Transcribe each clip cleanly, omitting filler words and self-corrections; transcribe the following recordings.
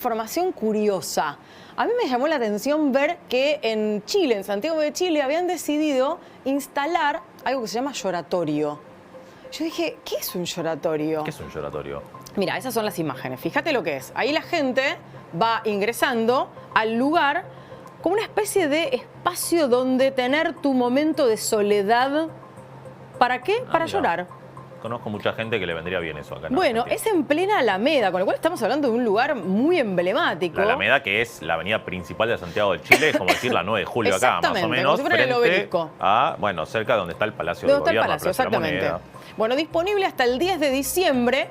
Información curiosa. A mí me llamó la atención ver que en Chile, en Santiago de Chile, habían decidido instalar algo que se llama lloratorio. Yo dije, ¿qué es un lloratorio? ¿Qué es un lloratorio? Mira, esas son las imágenes. Fíjate lo que es. Ahí la gente va ingresando al lugar como una especie de espacio donde tener tu momento de soledad. ¿Para qué? Para Mira. llorar. Conozco mucha gente que le vendría bien eso acá en Bueno, Argentina. es en plena Alameda, con lo cual estamos hablando de un lugar muy emblemático. La Alameda, que es la avenida principal de Santiago de Chile, es como decir la 9 de julio acá, más o Exactamente, menos, como si fuera el obelisco. a, bueno, cerca de donde está el Palacio de ¿Dónde está el Gobierno, Palacio? la Plaza de la Exactamente. Moneda. Bueno, disponible hasta el 10 de diciembre.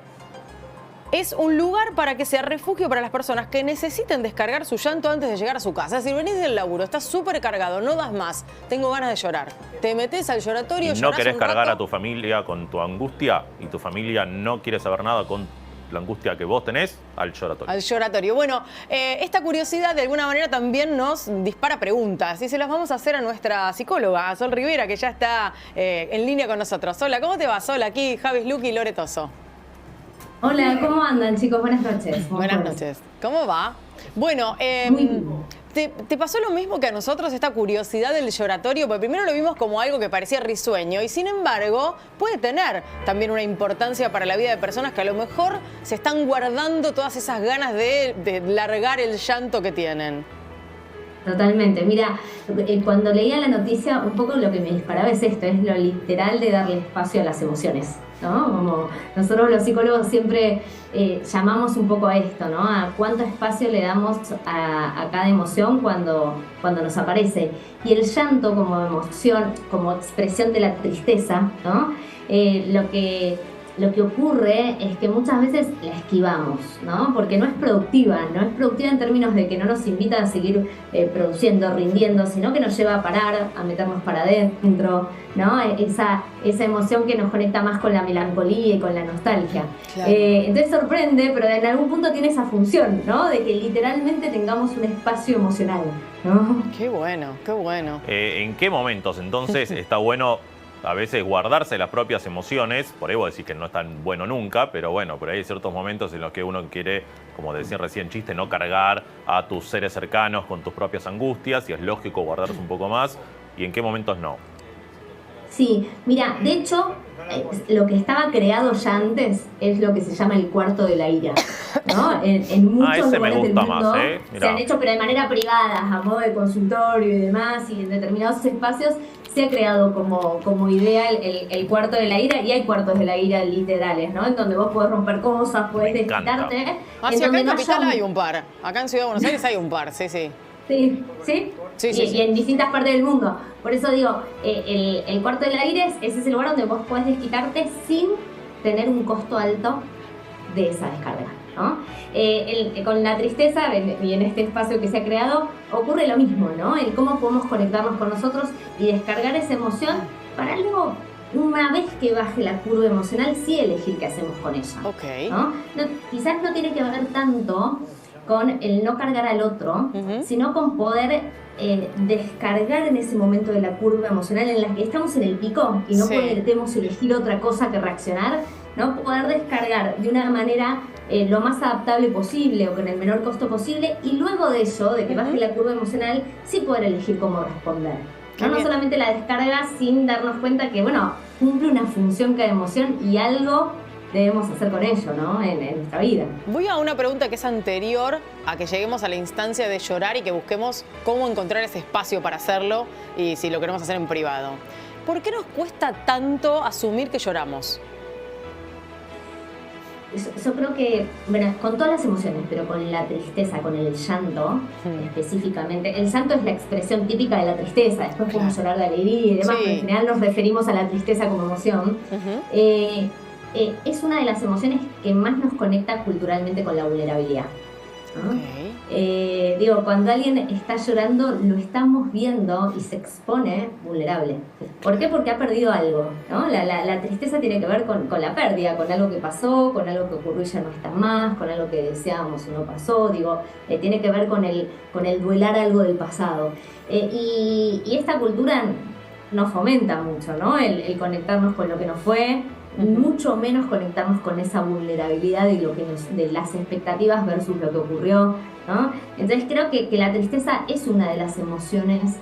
Es un lugar para que sea refugio para las personas que necesiten descargar su llanto antes de llegar a su casa. Es decir, venís del laburo, estás súper cargado, no das más, tengo ganas de llorar. Te metés al lloratorio, Y no llorás querés un cargar rato. a tu familia con tu angustia y tu familia no quiere saber nada con la angustia que vos tenés, al lloratorio. Al lloratorio. Bueno, esta curiosidad de alguna manera también nos dispara preguntas y se las vamos a hacer a nuestra psicóloga, a Sol Rivera, que ya está en línea con nosotros. Hola, ¿cómo te va, Sol? Aquí Javis Luqui y Lore Toso. Hola, ¿cómo andan, chicos? Buenas noches. Buenas noches. ¿Cómo va? Bueno, Muy bien. ¿te pasó lo mismo que a nosotros esta curiosidad del lloratorio? Porque primero lo vimos como algo que parecía risueño y sin embargo puede tener también una importancia para la vida de personas que a lo mejor se están guardando todas esas ganas de largar el llanto que tienen. Totalmente. Mira, cuando leía la noticia, un poco lo que me disparaba es esto, es lo literal de darle espacio a las emociones, ¿no? Como nosotros los psicólogos siempre llamamos un poco a esto, ¿no? A cuánto espacio le damos a cada emoción cuando nos aparece. Y el llanto como emoción, como expresión de la tristeza, ¿no? Lo que ocurre es que muchas veces la esquivamos, ¿no? Porque no es productiva en términos de que no nos invita a seguir produciendo, rindiendo, sino que nos lleva a parar, a meternos para adentro, ¿no? Esa emoción que nos conecta más con la melancolía y con la nostalgia. Claro. Entonces sorprende, pero en algún punto tiene esa función, ¿no? De que literalmente tengamos un espacio emocional, ¿no? Qué bueno, qué bueno. ¿En qué momentos entonces está bueno a veces guardarse las propias emociones? Por ahí vos decís que no es tan bueno nunca, pero bueno, por ahí hay ciertos momentos en los que uno quiere, como decía recién Chiste, no cargar a tus seres cercanos con tus propias angustias y es lógico guardarse un poco más. ¿Y en qué momentos no? Sí, mira, de hecho, lo que estaba creado ya antes es lo que se llama el cuarto de la ira, ¿no? En muchos ese me lugares del gusta mundo más, se Mirá. han hecho, pero de manera privada, a modo de consultorio y demás, y en determinados espacios se ha creado como idea el cuarto de la ira, y hay cuartos de la ira literales, ¿no? En donde vos podés romper cosas, podés Me encanta. desquitarte. Sí, acá en no Capital haya hay un par. Acá en Ciudad de Buenos Aires hay un par, sí, sí. Sí, ¿sí? Sí, sí, y, sí. y en distintas partes del mundo. Por eso digo, el cuarto del aire es ese lugar donde vos podés desquitarte sin tener un costo alto de esa descarga, ¿no? Con la tristeza, y en este espacio que se ha creado, ocurre lo mismo, ¿no? El cómo podemos conectarnos con nosotros y descargar esa emoción para luego, una vez que baje la curva emocional, sí elegir qué hacemos con ella. Ok. ¿No? Quizás no tiene que ver tanto con el no cargar al otro, sino con poder descargar en ese momento de la curva emocional en la que estamos en el pico y no Sí. podemos elegir otra cosa que reaccionar, ¿no? Poder descargar de una manera lo más adaptable posible o con el menor costo posible, y luego de eso, de que baje la curva emocional, sí poder elegir cómo responder. Qué No bien. solamente la descarga sin darnos cuenta que, bueno, cumple una función cada emoción y algo debemos hacer con ello, ¿no? En nuestra vida. Voy a una pregunta que es anterior a que lleguemos a la instancia de llorar y que busquemos cómo encontrar ese espacio para hacerlo y si lo queremos hacer en privado. ¿Por qué nos cuesta tanto asumir que lloramos? Yo creo que, bueno, con todas las emociones, pero con la tristeza, con el llanto específicamente. El llanto es la expresión típica de la tristeza. Después podemos llorar de alegría y demás, Sí. pero en general nos referimos a la tristeza como emoción. Es una de las emociones que más nos conecta culturalmente con la vulnerabilidad, ¿no? Ok. Digo, cuando alguien está llorando, lo estamos viendo y se expone vulnerable. ¿Por qué? Porque ha perdido algo, ¿no? La tristeza tiene que ver con la pérdida, con algo que pasó, con algo que ocurrió y ya no está más, con algo que deseábamos y no pasó. Digo, tiene que ver con el duelar algo del pasado. Y esta cultura nos fomenta mucho, ¿no? El conectarnos con lo que nos fue, mucho menos conectarnos con esa vulnerabilidad de, de las expectativas versus lo que ocurrió, ¿no? Entonces creo que la tristeza es una de las emociones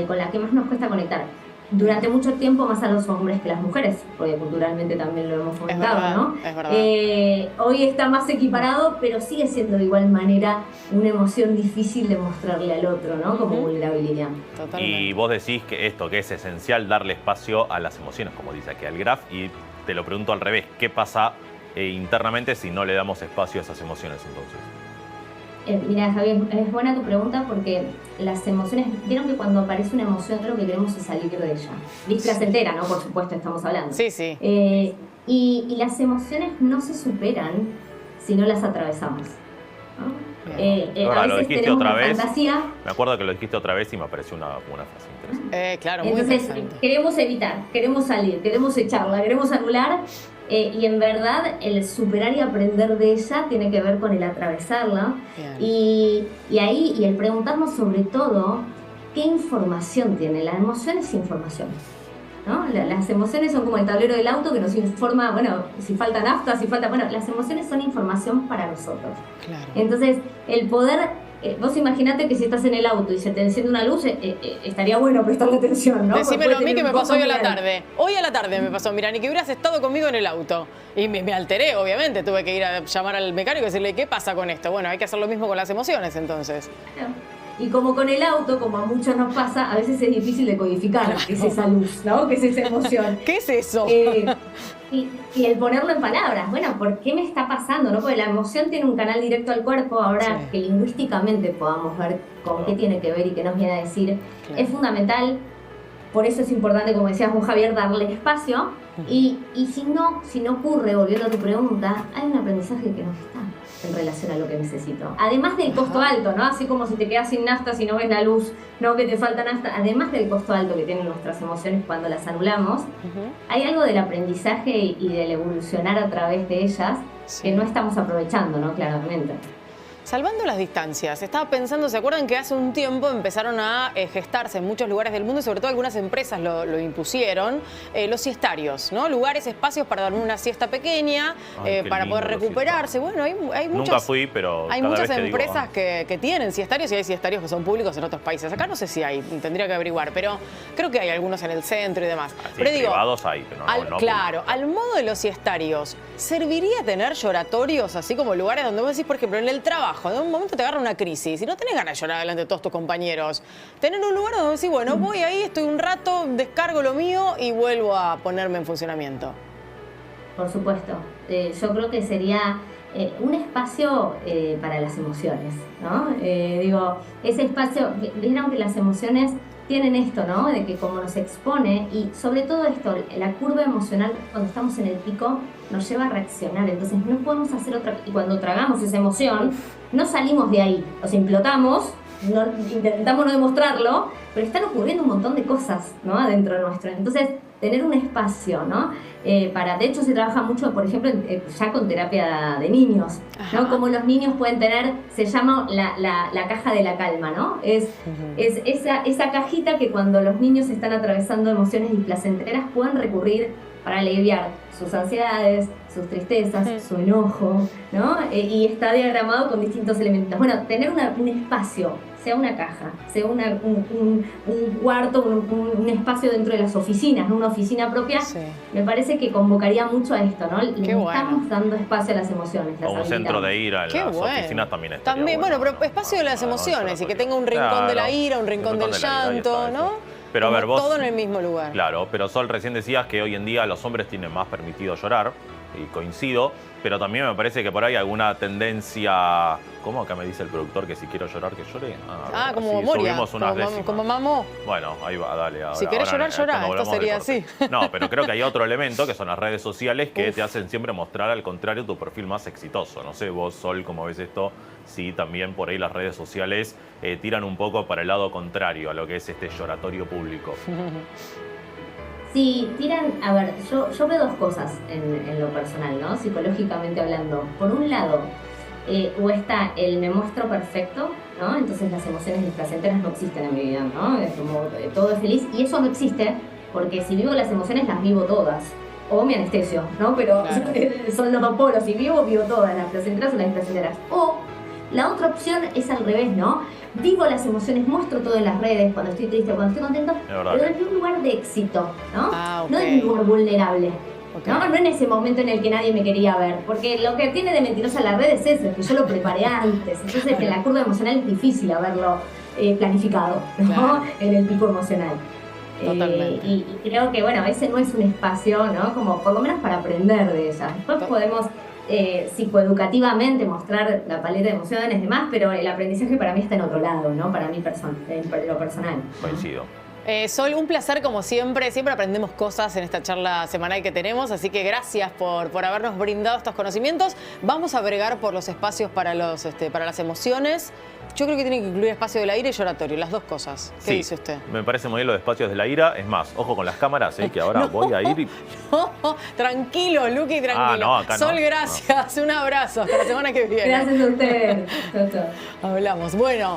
con la que más nos cuesta conectar. Durante mucho tiempo más a los hombres que a las mujeres, porque culturalmente también lo hemos comentado, ¿no? Es verdad. Hoy está más equiparado, pero sigue siendo de igual manera una emoción difícil de mostrarle al otro, ¿no? Como vulnerabilidad. Totalmente. Y vos decís que es esencial darle espacio a las emociones, como dice aquí al Graf, y te lo pregunto al revés, ¿qué pasa internamente si no le damos espacio a esas emociones entonces? Mira, Javier, es buena tu pregunta porque las emociones, vieron que cuando aparece una emoción lo que queremos es salir de ella. Displacentera, ¿no? Por supuesto, estamos hablando. Sí, sí. Y las emociones no se superan si no las atravesamos, ¿no? A lo veces dijiste tenemos otra una vez. fantasía. Me acuerdo que lo dijiste otra vez y me pareció una frase interesante. Claro, muy Entonces, interesante. queremos evitar, queremos salir, queremos echarla, queremos anular. Y en verdad el superar y aprender de ella tiene que ver con el atravesarla y ahí el preguntarnos sobre todo qué información tiene. La emoción es información, ¿no? Las emociones son como el tablero del auto que nos informa, bueno, si falta nafta, si falta... Bueno, las emociones son información para nosotros. Claro. Entonces, el poder... vos imaginate que si estás en el auto y se te enciende una luz, estaría bueno prestarle atención, ¿no? Decímelo a mí que me pasó hoy a la tarde. Hoy a la tarde me pasó, mira, ni que hubieras estado conmigo en el auto. Y me alteré, obviamente. Tuve que ir a llamar al mecánico y decirle, ¿qué pasa con esto? Bueno, hay que hacer lo mismo con las emociones, entonces. Y como con el auto, como a muchos nos pasa, a veces es difícil de codificar qué es esa luz, ¿no? ¿Qué es esa emoción? ¿Qué es eso? Y el ponerlo en palabras, bueno, ¿por qué me está pasando? ¿No? Porque la emoción tiene un canal directo al cuerpo, ahora que lingüísticamente podamos ver con qué tiene que ver y qué nos viene a decir, es fundamental. Por eso es importante, como decías vos, Javier, darle espacio. Y si no ocurre, volviendo a tu pregunta, hay un aprendizaje que nos está en relación a lo que necesito. Además del costo alto, ¿no? Así como si te quedas sin nafta, si no ves la luz, no que te falta nafta. Además del costo alto que tienen nuestras emociones cuando las anulamos, hay algo del aprendizaje y del evolucionar a través de ellas que no estamos aprovechando, ¿no? Claramente. Salvando las distancias, estaba pensando, ¿se acuerdan que hace un tiempo empezaron a gestarse en muchos lugares del mundo y sobre todo algunas empresas lo impusieron, los siestarios, ¿no? Lugares, espacios para dormir una siesta pequeña, para poder recuperarse. Bueno, hay muchas, nunca fui, pero hay cada muchas vez empresas que tienen siestarios y hay siestarios que son públicos en otros países. Acá no sé si hay, tendría que averiguar, pero creo que hay algunos en el centro y demás. Sí, pero digo, privados hay, pero no claro, al modo de los siestarios, ¿serviría tener lloratorios así como lugares donde vos decís, por ejemplo, en el trabajo, de un momento te agarra una crisis y no tenés ganas de llorar delante de todos tus compañeros? Tener un lugar donde decís, bueno, voy ahí, estoy un rato, descargo lo mío y vuelvo a ponerme en funcionamiento. Por supuesto. Yo creo que sería un espacio para las emociones, ¿no? Digo, ese espacio, vieron que las emociones tienen esto, ¿no? De que como nos expone, y sobre todo esto, la curva emocional cuando estamos en el pico nos lleva a reaccionar, entonces no podemos hacer otra, y cuando tragamos esa emoción, no salimos de ahí, o sea, implotamos, intentamos no demostrarlo, pero están ocurriendo un montón de cosas, ¿no? Adentro nuestro, entonces tener un espacio, ¿no? De hecho se trabaja mucho, por ejemplo, ya con terapia de niños, ¿no? Como los niños pueden tener, se llama la caja de la calma, ¿no? Es esa cajita que cuando los niños están atravesando emociones displacenteras pueden recurrir para aliviar sus ansiedades, sus tristezas, su enojo, ¿no? Y está diagramado con distintos elementos. Bueno, tener un espacio, sea una caja, sea un cuarto, un espacio dentro de las oficinas, ¿no? Una oficina propia, me parece que convocaría mucho a esto, ¿no? Estamos dando espacio a las emociones. O un centro de ira en las oficinas también está. También, bueno, pero espacio de las emociones y que tenga un rincón de la ira, un rincón del llanto, ¿no? Pero a ver, vos, todo en el mismo lugar. Claro, pero Sol, recién decías que hoy en día los hombres tienen más permitido llorar, y coincido, pero también me parece que por ahí alguna tendencia... ¿Cómo acá me dice el productor que si quiero llorar, que llore? Como Moria, subimos unas décimas. como Mamó. Bueno, ahí va, dale. Ahora, si querés llorar, llorá, esto sería así. No, pero creo que hay otro elemento, que son las redes sociales, que te hacen siempre mostrar al contrario tu perfil más exitoso. No sé, vos, Sol, ¿cómo ves esto? Sí, también por ahí las redes sociales tiran un poco para el lado contrario a lo que es este lloratorio público. Sí, tiran, a ver, yo veo dos cosas en lo personal, ¿no? Psicológicamente hablando. Por un lado, o está el me muestro perfecto, ¿no? Entonces las emociones displacenteras no existen en mi vida, ¿no? Es como todo es feliz, y eso no existe porque si vivo las emociones las vivo todas. o me anestesio, ¿no? Pero Claro. son los dos polos, si vivo todas las placenteras o las implacenteras. O la otra opción es al revés, ¿no? Vivo las emociones, muestro todo en las redes, cuando estoy triste, cuando estoy contento, Es verdad. pero desde un lugar de éxito, ¿no? Ah, ok. No en un lugar vulnerable. Ok. No en ese momento en el que nadie me quería ver, porque lo que tiene de mentirosa la red es eso, que yo lo preparé antes, entonces en la curva emocional es difícil haberlo planificado, ¿no? Claro. En el pico emocional. Totalmente. Y creo que, bueno, ese no es un espacio, ¿no? Como por lo menos para aprender de ellas. Después podemos psicoeducativamente mostrar la paleta de emociones y demás, pero el aprendizaje para mí está en otro lado, ¿no? Para mí en lo personal. Coincido. Sol, un placer como siempre. Siempre aprendemos cosas en esta charla semanal que tenemos, así que gracias por habernos brindado estos conocimientos. Vamos a bregar por los espacios para las emociones. Yo creo que tiene que incluir espacio de la ira y lloratorio, las dos cosas. ¿Qué Sí, dice usted? Me parece muy bien los espacios de la ira. Es más, ojo con las cámaras, que ahora voy a ir y... No, tranquilo, Luqui, tranquilo. no, acá no. Sol, gracias. Un abrazo. Hasta la semana que viene. Gracias a ustedes. Chau, chau. Hablamos. Bueno.